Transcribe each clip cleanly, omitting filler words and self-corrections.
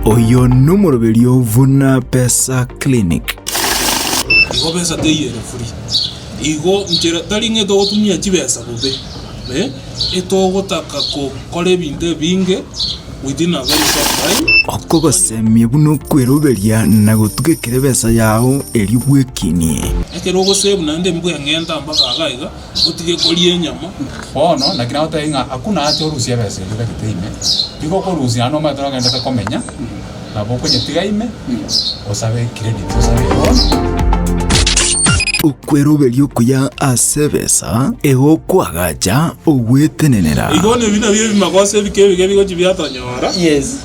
Oyo n'umuroberio Vuna Pesa Clinic. Igo pesa teyere free. Igo njera taringe to gutumia chibesa bube. Eto gotaka ko kore binde binge within a very short time. Okogosemie buno kweroberia na gutugekere besa yao erigwekinie. Ekero gosebe nande mbwe ngenda mpaka agaiga utige kolie nyama. Bono na kina ota inga akuna ati orusia besa ile kiteime. Biko ko rusia no matara ngenda komenya. Na boko nyetigaime osabe credit osabe bono. Ukweroberio kuya asebesa ego kwagaja ogwetenenera. Igone bina bye bimakose bike bigo chibyatanyora. Yes.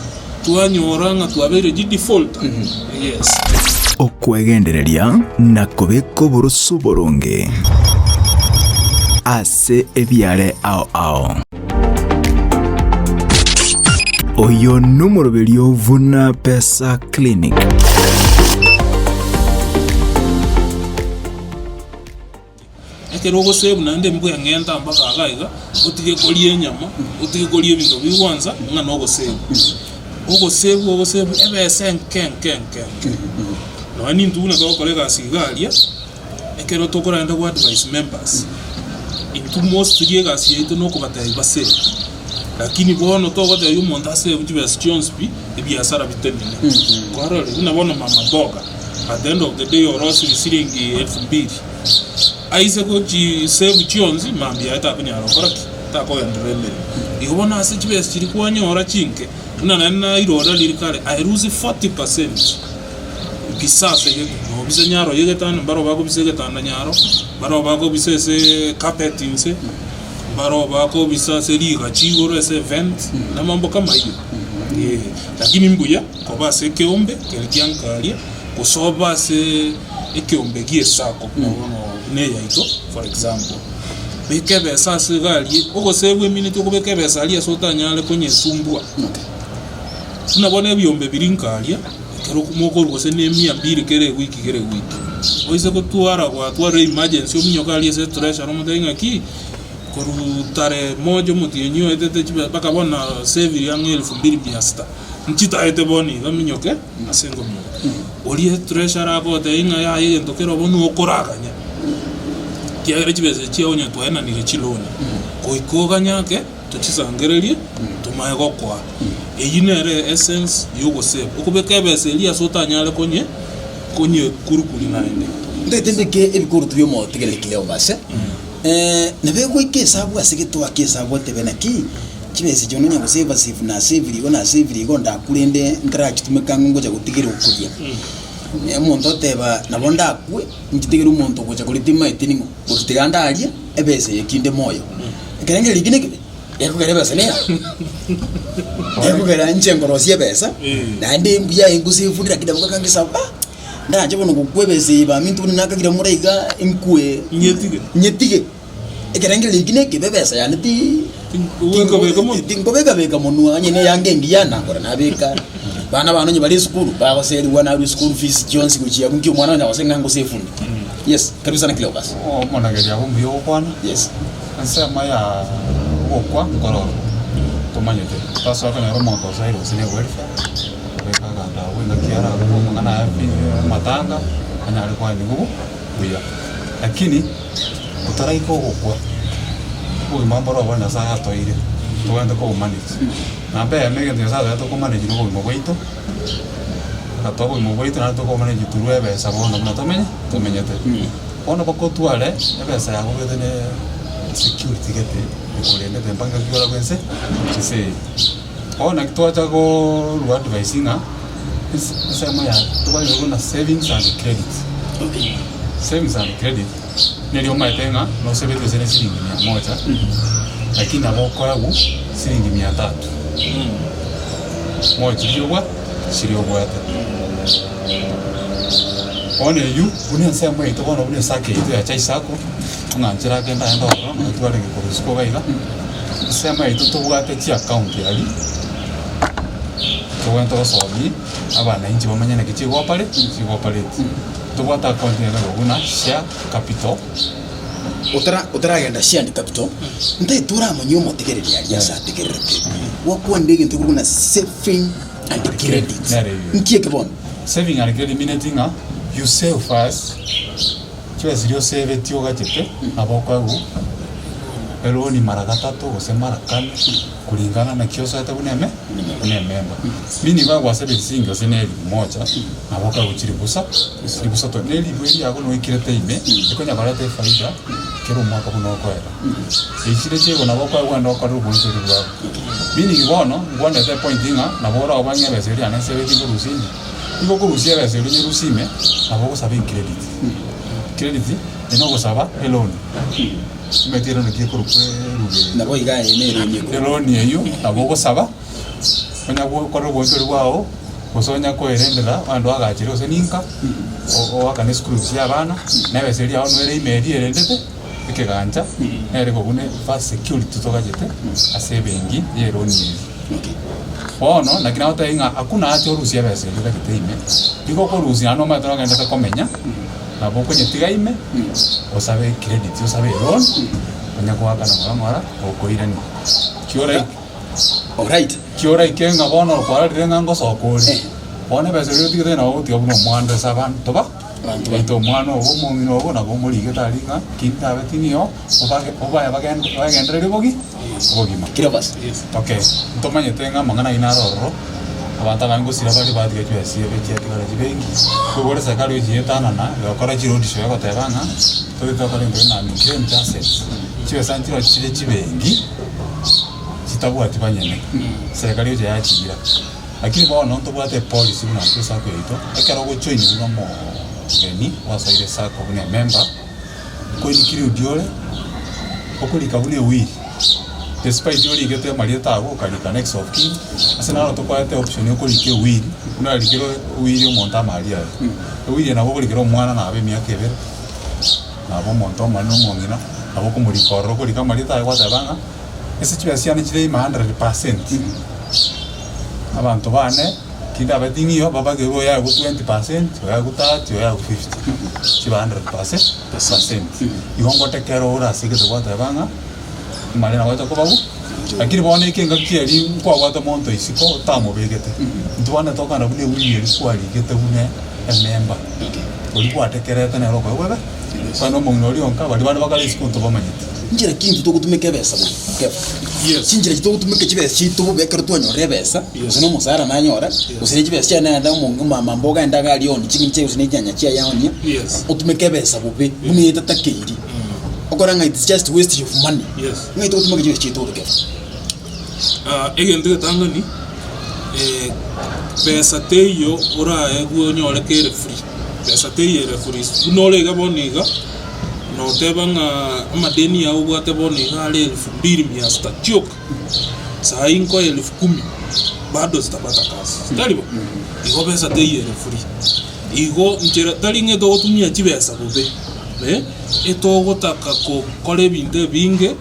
Tuanyora nga twabere default. Yes. Okwegendereria na kobeko burusu boronge. Ase ebiare ao. Oyo n'umuroberio Vuna Pesa Clinic. Ekero gosebe nande mbwe ngenda mpaka agaiga utige kolie nyama utige kolie bintu bigwanza nga no gosebe. Ogosebe ebese ken. No ni nduna ko kolega sigalia ekero tokoranda kwa advice members. Into most riega siyeto no kubatai base. Lakini bono togote yu montase bujibes Jones B ebiasara bitenene. Kwarole unabona mama boga. At the end of the day orosi siringi 2000. Aise ko ji save Jones mambi ata bini arokoraki ta ko yandrembe. Igobona ase jibes chiri kwanyora chinke. Unana iroda lirikale I lose 40%. Bisase yego no bisenyaro yegetana baro bako bisegetana nyaro baro bako bisese carpetinse baro bako bisase liga chigoro ese event na mambo kama hiyo. Lakini mbuya ko base keombe kelikiankalia kusoba se ekeombe gie sako no ne yaito for example bekebe sase gali ogosebwe minute kubekebe salia sotanyale kwenye sumbua. Tunabona ebyombe birinkalia kero kumoko rwose ne 200 kere wiki. Oise ko tuara kwa tuara emergency omunyoka ali ese treasure omutenga ki korutare mojo mutienyo etete chiba bakabona save yang 2600 nchita ete boni gaminyoke asengo mo oli treasure abo tenga ya yendo kero bonu okoraganya kiagere chibese chionya twaena ni chiloni koikoganya ke tuchisangererie tumaye gokwa eyinere essence yogosebe okubeka bese elia sotanyale konye kurukuri naende ndetendeke ebikuru tubyo tegele kileo base nabego ikesabu asigitwa kesabu tebenaki kibese jono nya guseva save na save ligo ndakurende nkrach tumekanga ngoja gutigire ukudia umuntu oteba nabonda akwe ngitigire umuntu goja kulitima etiningo gutiganda alia ebese yekinde moyo kerenge ligine yakugere bese ne yakugera nchengorosie besa na ndi mbya ingusifundira kidabuka kangisaba ndaje bono kukwebese ba mintu nakagira muraiga inkue nyetige ekerenge ligine kibebesa yani tingobeka beka monua nyene yange ngiyana ngora nabeka bana banonye bali school bagoseli wana school fees Jones kuchia mki mwana na wasenga ngosefundi. Yes, karibu sana Cleopas. Mwana geria humbi okwana. Yes. Ansema ya okwa ngororo tomanyete taso kana romo to sairo sine welfare beka ganda wenda kiara ko mangana yapi matanga anyale kwa ndigu buya lakini utaraiko okwa ko mambo ro bana saa toire tuende ko manage na be mege ndio saa to ko manage no ko moito kato ko moito na to ko manage turwe be sabona na tomenyete ono bako tuale ebe saa ko betene security gete kurende tempanga kiola kwense chise ona kitwacha ko ru advising sema ya tubayo na savings and credit. Okay. Savings and credit ndio maitenga no sebete zene shilingi 100 lakini aboko yangu shilingi 300 moja shiriobwa ate one yu unisema ito kono unisake ito ya chai sako tunanjira genda ndo no twale ko siko gaiga sema ito to bwate ti account yali to wento sobi abana inji bamanya kichi wapale to bwata account ya una share capital utara genda share capital ntai tura munyo motigereria ya sa tigerete wakwa ndege ntukuna saving and credit nere nkie kebon saving and credit meaning you save first chwe zilio save tioga chete abokwa gu eloni mara gatatu gose mara kane kulingana na kioso hata kuneme member mini ba kwa sebe singo seneli moja abokwa uchiri busa to neli bweli yako no ikirete ime ikonya barate faida kero mwaka kuno kwera ichire chego na bokwa gwanda kwa rubu nsuri bwa mini gibono ngwanda te pointinga na bora obanye beseri ane sebe tingo rusini ibo ko rusia beseri ni rusime aboko sabe credit eno go saba loan metero ne kiko rupe na boy ga ne loan yeyo aboko saba banya ko rubu nsuri bwao kusonya ko erendera bandu agachire oseninka o akane school cia bana na beseri aho nwere email erendete ikeganja nere kogune fast security tokajete asebengi yeroni bono na kina hota inga akuna ati rusia bese yuka kiteime biko ko rusia no matara ngenda komenya na boko nyetiga ime osabe credit osabe loan anya ko akana ngora okoirani kiora alright kiora ikenga bono kwa renga ngoso kore bono bese yuti na uti obuno mwanda saban toba ito mwana obo mongino obo na bomori getaringa kinta betinio obaya bagendere bogi bogima kirabas okay ntomanye tenga mangana inaroro abanta bango sira bali badi ke twesi ebeti atikara jibengi kubore sakali ojiyetana na yakora jirodi shwe ko tebanga to bitokale ngena ni claim assets chiwe santiro chile chibengi chitabu atibanyene serikali oje yachira lakini bono ntobwate policy na pesa ko ito ekero go join no mo geni wasaire sako bune member ko ikiri udiole okulika bune wi despite yori gete marieta ago kalika next of kin asena no to kwate option okulike wi una likiro wi monta maria wi na bokulikiro mwana na abe miaka ebere na bo monto manu mongina abo kumurikoro kulika marieta ago tabanga ese chiasiana chile 100% abantu bane kinda batingiyo baba ke goya go 20% goya go 30 goya go 50 chiba 100% igongo tekero ora asike to bata banga mali na wata ko babu lakini bone kenga kieri kwa wata monto isiko tamo begete ndwana toka na bune wiyeri kwa ligete bune ememba ulikuwa tekereta na roko wewe sano monori onka bali bana bakale isiko to bamanyite njira kintu to gutumeke besa bo yes sinjira to gutumeke chibesa chito bo bekero to nyore besa usino musara na nyora usine chibesa chana nda mungu mama mboga enda gali oni chikin che usine nyanya chia yaoni yes utumeke besa bo be bune tatakiri okoranga it's just waste of money yes ngai to gutumeke chibesa chito to egende tangani pesa teyo ora ego nyore kere free pesa teyo re free unole ga boniga no tebanga amadeni ya ubwate boniga ale 2,000 chok saa inko 10,000 bado zitapata kazi talibo igo pesa teyo re free igo njera talinge to gutumia chibesa bobe eto gotaka ko kore binde binge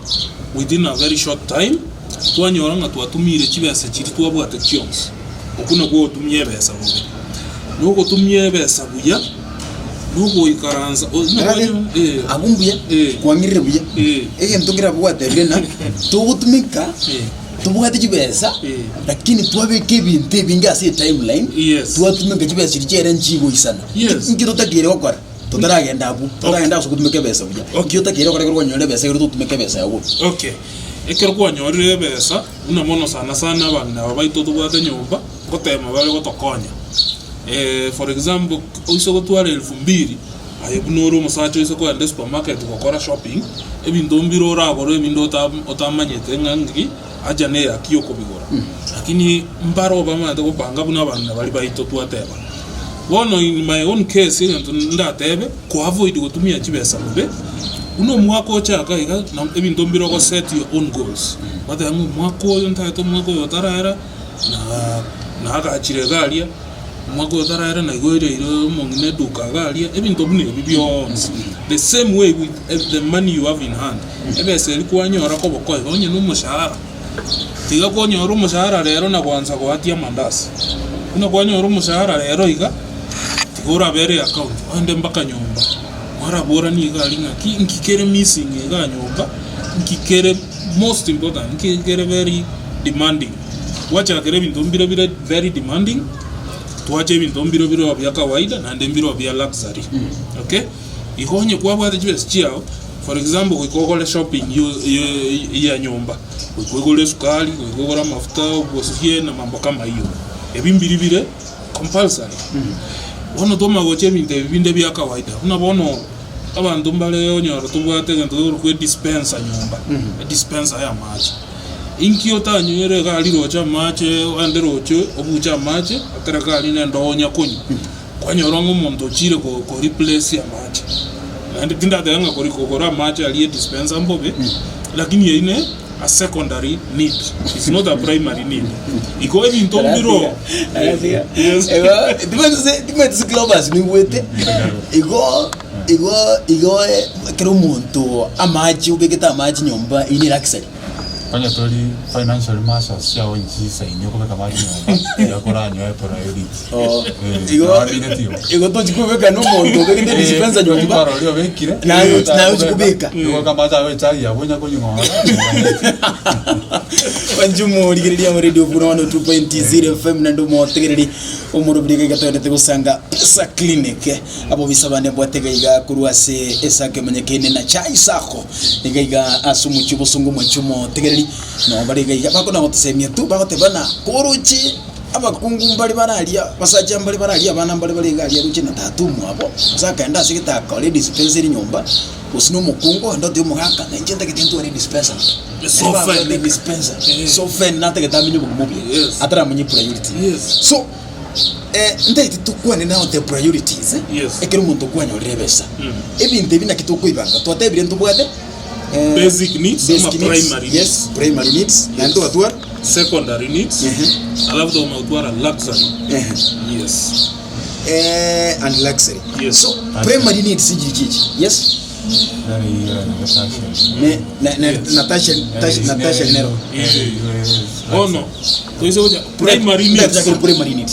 within a very short time twanyora nga twatumire chibesa chiri twabwate chions okuna gwo tumye besa bobe nuko tumye besa buya nuko ikaranza abumbuye kwangirire buya egento ngira bwate bena tugutumika tubwate chibesa lakini twabeke binte binga se timeline twatumika chibesa chiri chere nchigo isana ngiro takire okora totaragenda abu totaragenda gutumika besa buya ngiro takire okora ko nyore besa ngiro tutumika besa yawo okay ekero kwa nyorire besa una mono sana sana bana babaito tubwate nyumba gotema bale gotokonya for example oiso gotwara 2,000 ayebunoro musacho iso ko ende supermarket gokora shopping ebintu mbiro oragoro ebintu otamanyete ngangi aja ne akiyo kubigora lakini mbaro bamate gopanga buna bana bali baito twateba wono in my own case into ndatebe ko avoid gotumia chibesa mbe uno mwako chaka iga na ebintu mbiro go set your own goals bata yangu mwako yo ntaito mwako yo tarara na agachire galia mwako yo tarara na igoire iro mongine duka galia ebintu bune bibyo the same way with the money you have in hand ebese likuwa nyora ko boko onye no mushahara tiga ko nyora mushahara rero na kwanza ko atia mandasi uno kwa nyora mushahara rero iga tigora bere account ande mpaka nyumba mara bora ni gali ngaki nkikere missing ga nyumba nkikere most important nkikere very demanding twachakire ebinto mbiro very demanding, twache ebinto mbiro bya kawaida na mbiro bya luxury. Okay, ihonye kwabwate chibesi chiao. For example, kwikogole shopping ya nyumba, kwikogole sukari, kwikogole mafuta, kwosifie na mambo kama hiyo. Ebimbiribire compulsory. Wono toma goche binde bya kawaida. Unabono abantu mbale onyoro tubwate ngento kwe dispenser nyumba. Dispenser ya maji. Inkio tanywere gali rocha mache ande roche obucha mache atera gali nendo onya kunyi. Kwanyoro ngomuntu chire ko replace ya mache. And tinda danga kora mache aliye dispenser mbobe. Lakini yine a secondary need. It's not a primary need. Iko ebinto mbiro. Yes. Depends globals ni wete. Iko kero muntu amaji ubegeta amaji nyumba ini luxury. Kanya tori financial masses ya onji sainyo ko beka maji nyumba ya koranyo ya priority. Iko to chikubeka no muntu ubegeta dispenser nyumba. Baro leo bekire. Na uchikubeka. Iko kama za we chai ya bonya ko nyonga. Wanjumu ligiriria mu radio kuna 102.0 FM na ndo motegereri umurubirike gatondete gusanga Pesa Clinic abo bisabane bwategaiga kuruase esake menyekene na chai sako nigaiga asumu chibusungu mwachumo tegereri no bariga bako na gotesemia tu bagote bana kuruchi abakungu mbali baralia basaja mbali baralia bana mbali balinga ali ruchi na tatumu hapo saka enda sikita ka dispensary nyumba usino mukungo ndo de muhaka na njenda kitinto ali dispenser so fen nata ketamenya bukumobi atara munyi priority so ndeti tukwane na the priorities ekero muntu kwanya rebesa ebinte bina kitukwibanga twatebire ntubwate basic needs ama primary needs. Yes, primary needs na ndo atwa secondary needs alafu ndo mautwara luxury. Yes, and luxury. Yes. So primary needs sijiji. Yes. Natasha Nero. Oh no. Primary needs. Primary needs.